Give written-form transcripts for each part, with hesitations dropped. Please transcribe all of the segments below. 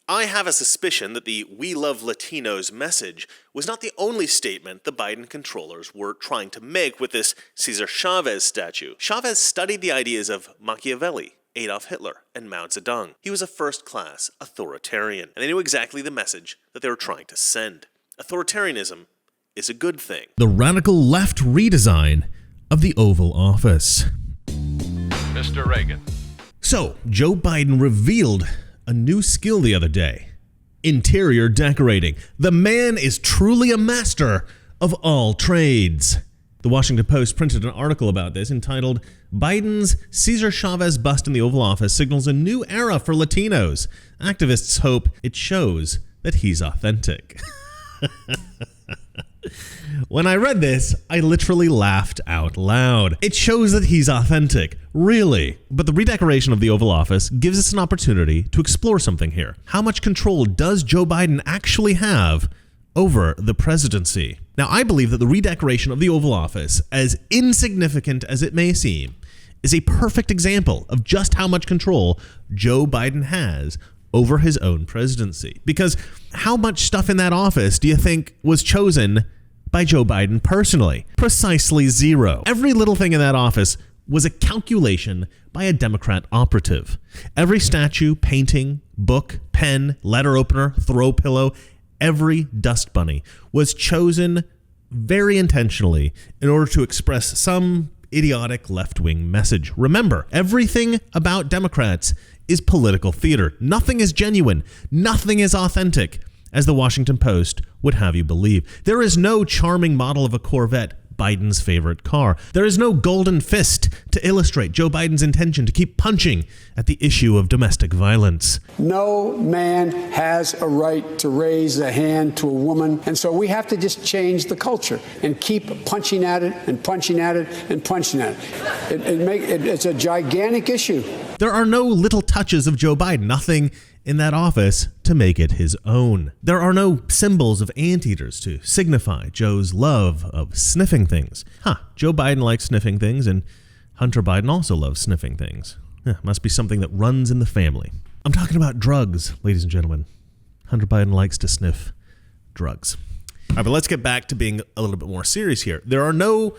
I have a suspicion that the "We Love Latinos" message was not the only statement the Biden controllers were trying to make with this Cesar Chavez statue. Chavez studied the ideas of Machiavelli, Adolf Hitler, and Mao Zedong. He was a first-class authoritarian, and they knew exactly the message that they were trying to send. Authoritarianism is a good thing. The radical left redesign of the Oval Office. Mr. Reagan. So, Joe Biden revealed a new skill the other day: interior decorating. The man is truly a master of all trades. The Washington Post printed an article about this entitled, "Biden's Cesar Chavez bust in the Oval Office signals a new era for Latinos. Activists hope it shows that he's authentic." When I read this, I literally laughed out loud. It shows that he's authentic. Really? But the redecoration of the Oval Office gives us an opportunity to explore something here. How much control does Joe Biden actually have over the presidency? Now, I believe that the redecoration of the Oval Office, as insignificant as it may seem, is a perfect example of just how much control Joe Biden has over his own presidency. Because how much stuff in that office do you think was chosen by Joe Biden personally? Precisely zero. Every little thing in that office was a calculation by a Democrat operative. Every statue, painting, book, pen, letter opener, throw pillow, every dust bunny was chosen very intentionally in order to express some idiotic left-wing message. Remember, everything about Democrats is political theater. Nothing is genuine. Nothing is authentic, as the Washington Post would have you believe. There is no charming model of a Corvette, Biden's favorite car. There is no golden fist to illustrate Joe Biden's intention to keep punching at the issue of domestic violence. No man has a right to raise a hand to a woman, and so we have to just change the culture and keep punching at it and punching at it and punching at it. It's a gigantic issue. There are no little touches of Joe Biden, nothing in that office to make it his own. There are no symbols of anteaters to signify Joe's love of sniffing things. Joe Biden likes sniffing things, and Hunter Biden also loves sniffing things. Must be something that runs in the family. I'm talking about drugs, ladies and gentlemen. Hunter Biden likes to sniff drugs. All right, but let's get back to being a little bit more serious here. There are no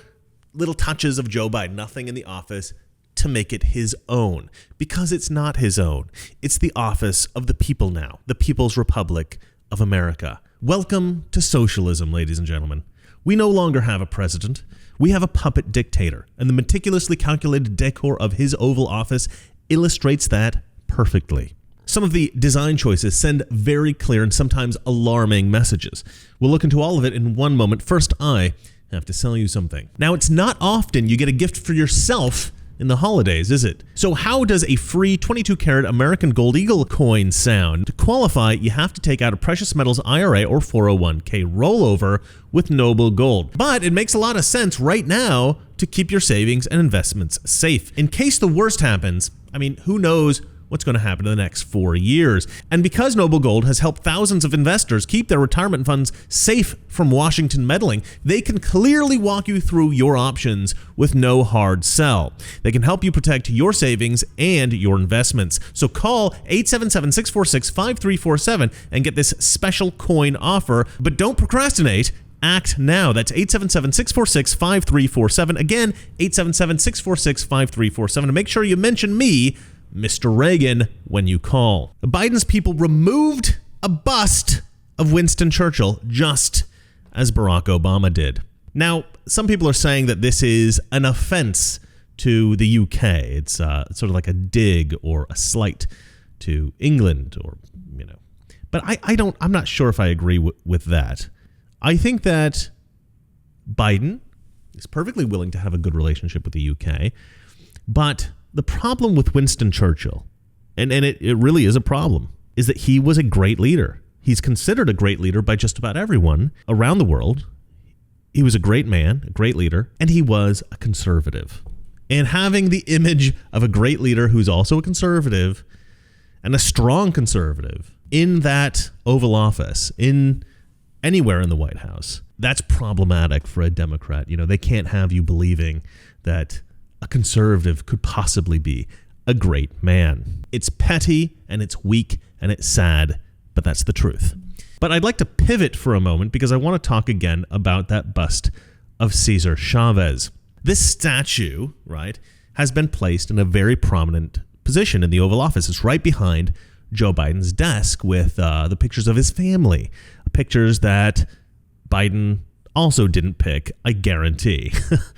little touches of Joe Biden, nothing in the office to make it his own, because it's not his own. It's the office of the people now, the People's Republic of America. Welcome to socialism, ladies and gentlemen. We no longer have a president. We have a puppet dictator, and the meticulously calculated decor of his Oval Office illustrates that perfectly. Some of the design choices send very clear and sometimes alarming messages. We'll look into all of it in one moment. First, I have to sell you something. Now, it's not often you get a gift for yourself in the holidays, is it? So how does a free 22-karat American Gold Eagle coin sound? To qualify, you have to take out a precious metals IRA or 401k rollover with Noble Gold. But it makes a lot of sense right now to keep your savings and investments safe. In case the worst happens, who knows what's going to happen in the next 4 years. And because Noble Gold has helped thousands of investors keep their retirement funds safe from Washington meddling, they can clearly walk you through your options with no hard sell. They can help you protect your savings and your investments. So call 877-646-5347 and get this special coin offer. But don't procrastinate. Act now. That's 877-646-5347. Again, 877-646-5347. And make sure you mention me, Mr. Reagan, when you call. Biden's people removed a bust of Winston Churchill just as Barack Obama did. Now, some people are saying that this is an offense to the UK. It's sort of like a dig or a slight to England, or But I'm not sure if I agree with that. I think that Biden is perfectly willing to have a good relationship with the UK, but the problem with Winston Churchill, and it really is a problem, is that he was a great leader. He's considered a great leader by just about everyone around the world. He was a great man, a great leader, and he was a conservative. And having the image of a great leader who's also a conservative, and a strong conservative, in that Oval Office, in anywhere in the White House, that's problematic for a Democrat. They can't have you believing that a conservative could possibly be a great man. It's petty, and it's weak, and it's sad, but that's the truth. But I'd like to pivot for a moment because I want to talk again about that bust of Cesar Chavez. This statue, right, has been placed in a very prominent position in the Oval Office. It's right behind Joe Biden's desk with the pictures of his family, pictures that Biden also didn't pick, I guarantee.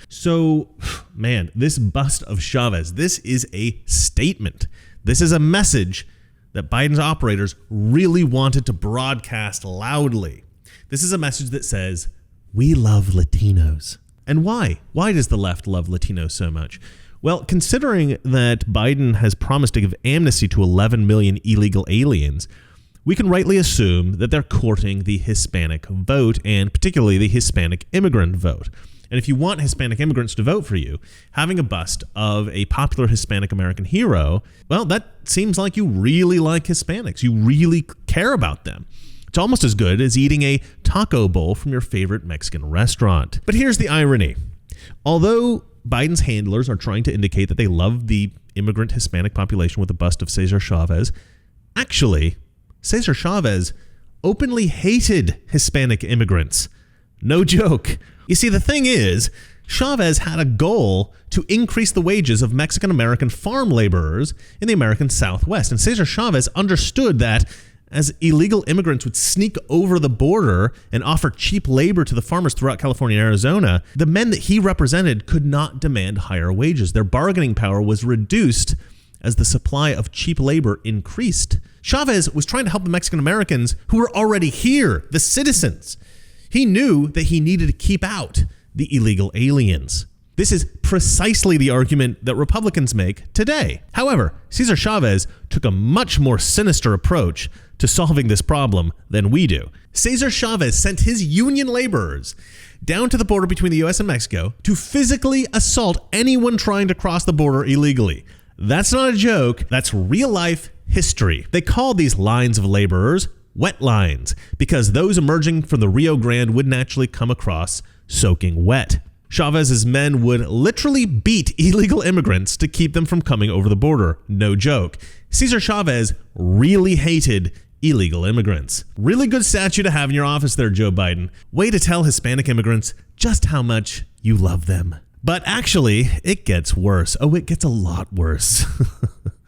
So, man, this bust of Chavez, this is a statement. This is a message that Biden's operators really wanted to broadcast loudly. This is a message that says, we love Latinos. And why? Why does the left love Latinos so much? Well, considering that Biden has promised to give amnesty to 11 million illegal aliens, we can rightly assume that they're courting the Hispanic vote, and particularly the Hispanic immigrant vote. And if you want Hispanic immigrants to vote for you, having a bust of a popular Hispanic American hero, well, that seems like you really like Hispanics. You really care about them. It's almost as good as eating a taco bowl from your favorite Mexican restaurant. But here's the irony. Although Biden's handlers are trying to indicate that they love the immigrant Hispanic population with the bust of Cesar Chavez, actually, Cesar Chavez openly hated Hispanic immigrants. No joke. You see, the thing is, Chavez had a goal to increase the wages of Mexican-American farm laborers in the American Southwest. And Cesar Chavez understood that as illegal immigrants would sneak over the border and offer cheap labor to the farmers throughout California and Arizona, the men that he represented could not demand higher wages. Their bargaining power was reduced as the supply of cheap labor increased. Chavez was trying to help the Mexican Americans who were already here, the citizens. He knew that he needed to keep out the illegal aliens. This is precisely the argument that Republicans make today. However, Cesar Chavez took a much more sinister approach to solving this problem than we do. Cesar Chavez sent his union laborers down to the border between the U.S. and Mexico to physically assault anyone trying to cross the border illegally. That's not a joke. That's real-life history. They called these lines of laborers wet lines because those emerging from the Rio Grande would naturally come across soaking wet. Chavez's men would literally beat illegal immigrants to keep them from coming over the border. No joke. Cesar Chavez really hated illegal immigrants. Really good statue to have in your office there, Joe Biden. Way to tell Hispanic immigrants just how much you love them. But actually, it gets worse. Oh, it gets a lot worse.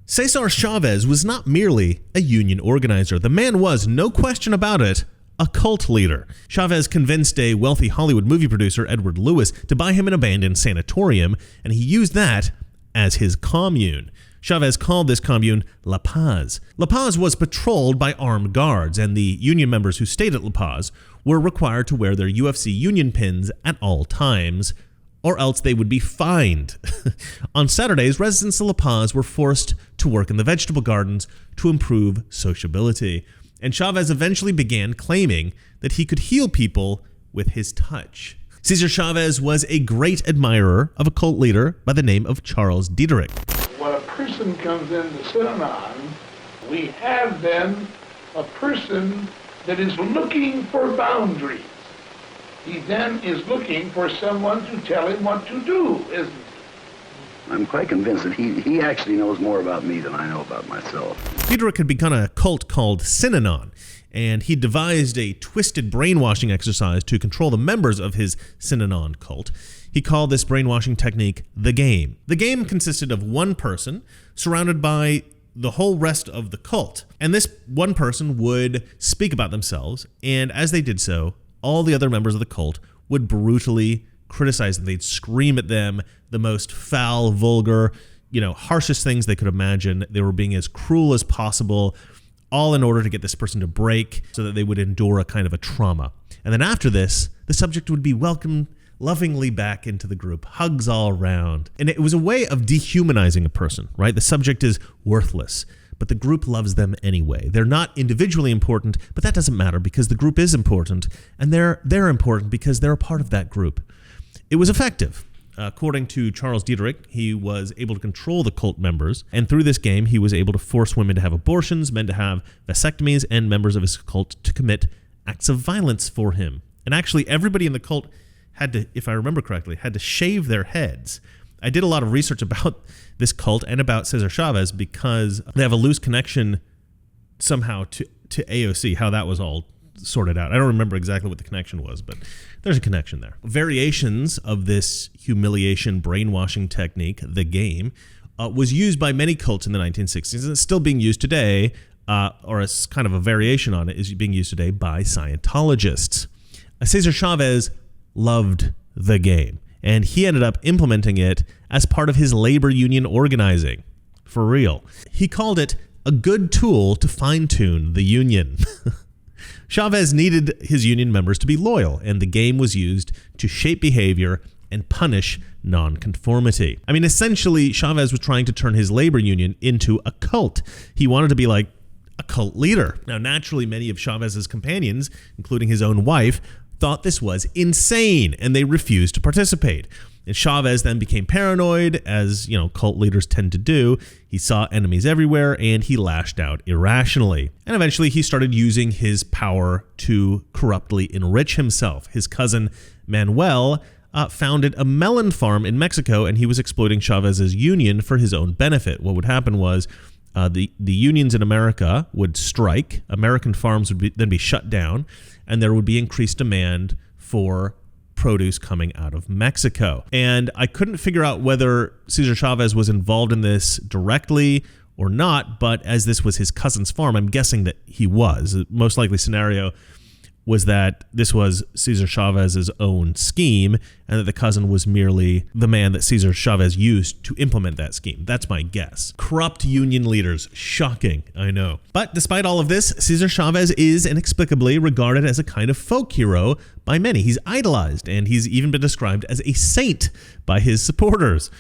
Cesar Chavez was not merely a union organizer. The man was, no question about it, a cult leader. Chavez convinced a wealthy Hollywood movie producer, Edward Lewis, to buy him an abandoned sanatorium, and he used that as his commune. Chavez called this commune La Paz. La Paz was patrolled by armed guards, and the union members who stayed at La Paz were required to wear their UFC union pins at all times, or else they would be fined. On Saturdays, residents of La Paz were forced to work in the vegetable gardens to improve sociability. And Chavez eventually began claiming that he could heal people with his touch. Cesar Chavez was a great admirer of a cult leader by the name of Charles Diederich. When a person comes in to Synanon, we have then a person that is looking for boundaries. He then is looking for someone to tell him what to do, isn't he? I'm quite convinced that he actually knows more about me than I know about myself. Diederich had begun a cult called Synanon, and he devised a twisted brainwashing exercise to control the members of his Synanon cult. He called this brainwashing technique the game. The game consisted of one person surrounded by the whole rest of the cult, and this one person would speak about themselves, and as they did so, all the other members of the cult would brutally criticize them. They'd scream at them the most foul, vulgar, harshest things they could imagine. They were being as cruel as possible, all in order to get this person to break so that they would endure a kind of a trauma. And then after this, the subject would be welcomed lovingly back into the group, hugs all around. And it was a way of dehumanizing a person, right? The subject is worthless, but the group loves them anyway. They're not individually important, but that doesn't matter because the group is important, and they're important because they're a part of that group. It was effective. According to Charles Diederich, he was able to control the cult members, and through this game, he was able to force women to have abortions, men to have vasectomies, and members of his cult to commit acts of violence for him. And actually, everybody in the cult had to, if I remember correctly, had to shave their heads. I did a lot of research about this cult and about Cesar Chavez because they have a loose connection somehow to AOC, how that was all sorted out. I don't remember exactly what the connection was, but there's a connection there. Variations of this humiliation brainwashing technique, the game, was used by many cults in the 1960s, and it's still being used today, or as kind of a variation on it, is being used today by Scientologists. Cesar Chavez loved the game, and he ended up implementing it as part of his labor union organizing. For real. He called it a good tool to fine-tune the union. Chavez needed his union members to be loyal, and the game was used to shape behavior and punish nonconformity. I mean, essentially, Chavez was trying to turn his labor union into a cult. He wanted to be like a cult leader. Now, naturally, many of Chavez's companions, including his own wife, thought this was insane, and they refused to participate. And Chavez then became paranoid, as cult leaders tend to do. He saw enemies everywhere, and he lashed out irrationally. And eventually, he started using his power to corruptly enrich himself. His cousin Manuel founded a melon farm in Mexico, and he was exploiting Chavez's union for his own benefit. What would happen was the unions in America would strike, American farms would then be shut down, and there would be increased demand for produce coming out of Mexico. And I couldn't figure out whether Cesar Chavez was involved in this directly or not, but as this was his cousin's farm, I'm guessing that he was. The most likely scenario was that this was Cesar Chavez's own scheme, and that the cousin was merely the man that Cesar Chavez used to implement that scheme. That's my guess. Corrupt union leaders. Shocking, I know. But despite all of this, Cesar Chavez is inexplicably regarded as a kind of folk hero by many. He's idolized, and he's even been described as a saint by his supporters.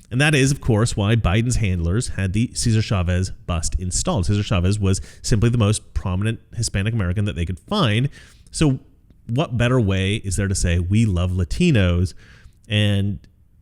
And that is, of course, why Biden's handlers had the Cesar Chavez bust installed. Cesar Chavez was simply the most prominent Hispanic American that they could find. So what better way is there to say we love Latinos? And,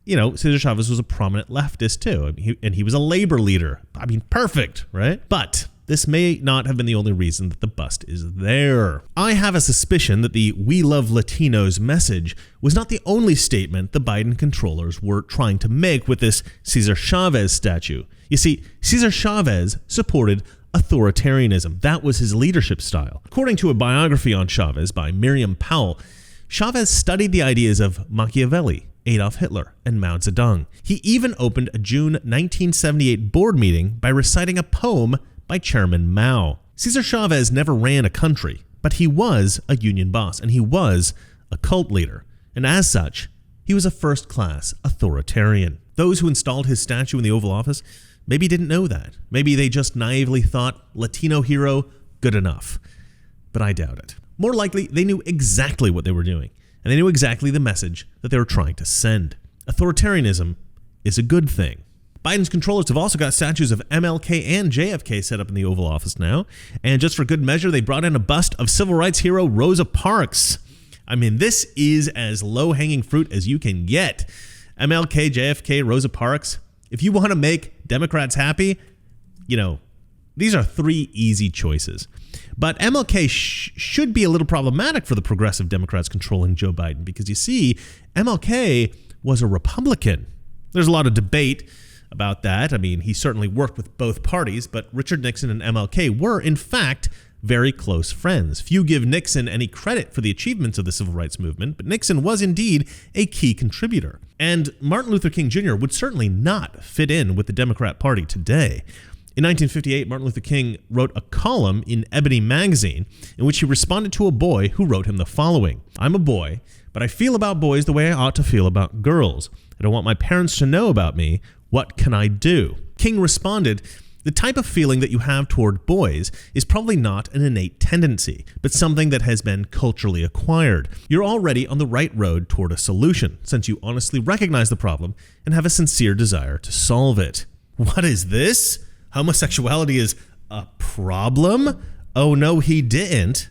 Cesar Chavez was a prominent leftist too. And he was a labor leader. I mean, perfect, right? But this may not have been the only reason that the bust is there. I have a suspicion that the "We Love Latinos" message was not the only statement the Biden controllers were trying to make with this Cesar Chavez statue. You see, Cesar Chavez supported authoritarianism. That was his leadership style. According to a biography on Chavez by Miriam Powell, Chavez studied the ideas of Machiavelli, Adolf Hitler, and Mao Zedong. He even opened a June 1978 board meeting by reciting a poem by Chairman Mao. Cesar Chavez never ran a country, but he was a union boss, and he was a cult leader. And as such, he was a first-class authoritarian. Those who installed his statue in the Oval Office maybe didn't know that. Maybe they just naively thought, Latino hero, good enough. But I doubt it. More likely, they knew exactly what they were doing, and they knew exactly the message that they were trying to send. Authoritarianism is a good thing. Biden's controllers have also got statues of MLK and JFK set up in the Oval Office now, and just for good measure, they brought in a bust of civil rights hero Rosa Parks. I mean, this is as low-hanging fruit as you can get. MLK, JFK, Rosa Parks. If you want to make Democrats happy, these are three easy choices. But MLK should be a little problematic for the progressive Democrats controlling Joe Biden, because you see, MLK was a Republican. There's a lot of debate about that. I mean, he certainly worked with both parties, but Richard Nixon and MLK were, in fact, very close friends. Few give Nixon any credit for the achievements of the civil rights movement, but Nixon was indeed a key contributor. And Martin Luther King Jr. would certainly not fit in with the Democrat Party today. In 1958, Martin Luther King wrote a column in Ebony magazine in which he responded to a boy who wrote him the following: "I'm a boy, but I feel about boys the way I ought to feel about girls. I don't want my parents to know about me. What can I do?" King responded, "The type of feeling that you have toward boys is probably not an innate tendency, but something that has been culturally acquired. You're already on the right road toward a solution, since you honestly recognize the problem and have a sincere desire to solve it." What is this? Homosexuality is a problem? Oh no, he didn't.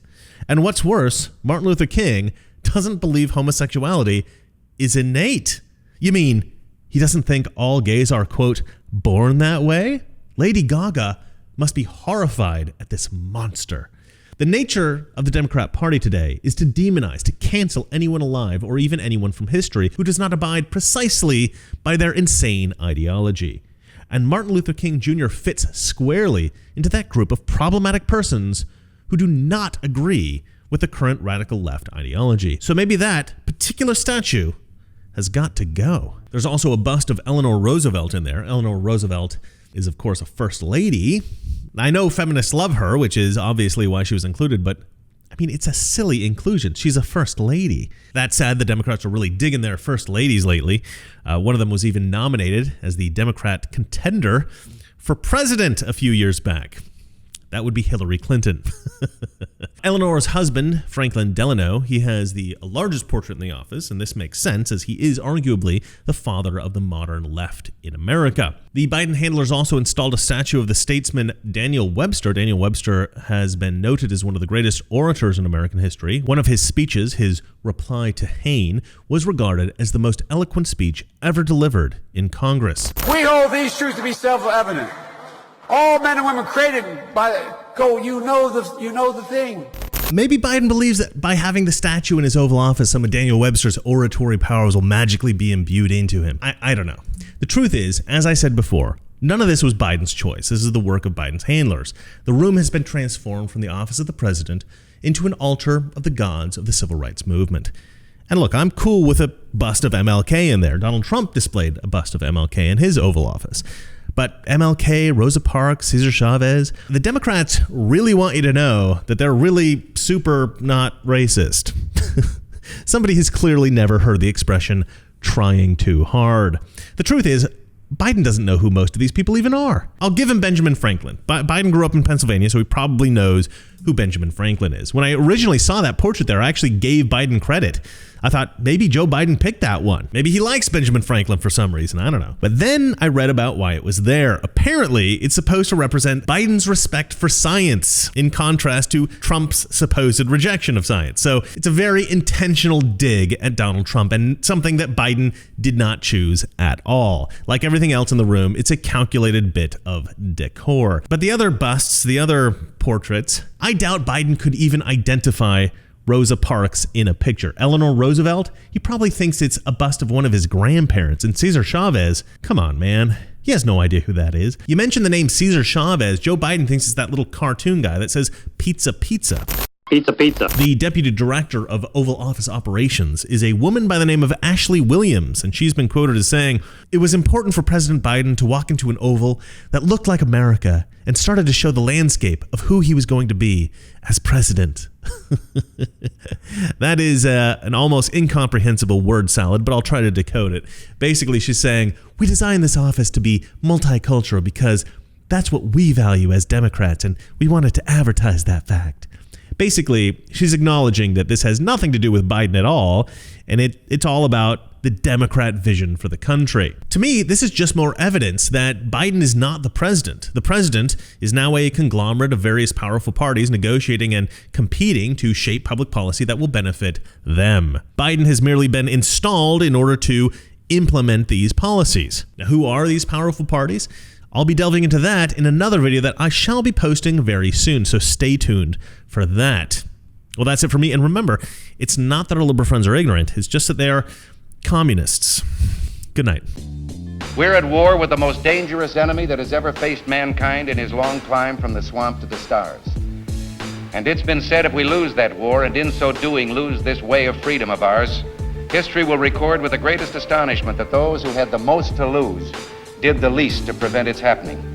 And what's worse, Martin Luther King doesn't believe homosexuality is innate. You mean he doesn't think all gays are, quote, born that way? Lady Gaga must be horrified at this monster. The nature of the Democrat Party today is to demonize, to cancel anyone alive or even anyone from history who does not abide precisely by their insane ideology. And Martin Luther King Jr. fits squarely into that group of problematic persons who do not agree with the current radical left ideology. So maybe that particular statue has got to go. There's also a bust of Eleanor Roosevelt in there. Eleanor Roosevelt is, of course, a first lady. I know feminists love her, which is obviously why she was included, but I mean, it's a silly inclusion. She's a first lady. That said, the Democrats are really digging their first ladies lately. One of them was even nominated as the Democrat contender for president a few years back. That would be Hillary Clinton. Eleanor's husband, Franklin Delano, he has the largest portrait in the office, and this makes sense as he is arguably the father of the modern left in America. The Biden handlers also installed a statue of the statesman Daniel Webster. Daniel Webster has been noted as one of the greatest orators in American history. One of his speeches, his reply to Hayne, was regarded as the most eloquent speech ever delivered in Congress. We hold these truths to be self-evident. All men and women created by you know the thing. Maybe Biden believes that by having the statue in his Oval Office, some of Daniel Webster's oratory powers will magically be imbued into him. I don't know. The truth is, as I said before, none of this was Biden's choice. This is the work of Biden's handlers. The room has been transformed from the office of the president into an altar of the gods of the civil rights movement. And look, I'm cool with a bust of MLK in there. Donald Trump displayed a bust of MLK in his Oval Office. But MLK, Rosa Parks, Cesar Chavez, the Democrats really want you to know that they're really super not racist. Somebody has clearly never heard the expression, trying too hard. The truth is, Biden doesn't know who most of these people even are. I'll give him Benjamin Franklin. Biden grew up in Pennsylvania, so he probably knows who Benjamin Franklin is. When I originally saw that portrait there, I actually gave Biden credit. I thought maybe Joe Biden picked that one. Maybe he likes Benjamin Franklin for some reason. I don't know. But then I read about why it was there. Apparently, it's supposed to represent Biden's respect for science, in contrast to Trump's supposed rejection of science. So it's a very intentional dig at Donald Trump and something that Biden did not choose at all. Like everything else in the room, it's a calculated bit of decor. But the other busts, the other portraits, I doubt Biden could even identify Rosa Parks in a picture. Eleanor Roosevelt, he probably thinks it's a bust of one of his grandparents. And Cesar Chavez, come on, man. He has no idea who that is. You mentioned the name Cesar Chavez. Joe Biden thinks it's that little cartoon guy that says pizza, pizza. Pizza, pizza. The deputy director of Oval Office operations is a woman by the name of Ashley Williams, and she's been quoted as saying, "It was important for President Biden to walk into an Oval that looked like America and started to show the landscape of who he was going to be as president." That is an almost incomprehensible word salad, but I'll try to decode it. Basically, she's saying, we designed this office to be multicultural because that's what we value as Democrats, and we wanted to advertise that fact. Basically, she's acknowledging that this has nothing to do with Biden at all, and it's all about the Democrat vision for the country. To me, this is just more evidence that Biden is not the president. The president is now a conglomerate of various powerful parties negotiating and competing to shape public policy that will benefit them. Biden has merely been installed in order to implement these policies. Now, who are these powerful parties? I'll be delving into that in another video that I shall be posting very soon, so stay tuned for that. Well, that's it for me, and remember, it's not that our liberal friends are ignorant, it's just that they are communists. Good night. We're at war with the most dangerous enemy that has ever faced mankind in his long climb from the swamp to the stars. And it's been said if we lose that war, and in so doing lose this way of freedom of ours, history will record with the greatest astonishment that those who had the most to lose did the least to prevent its happening.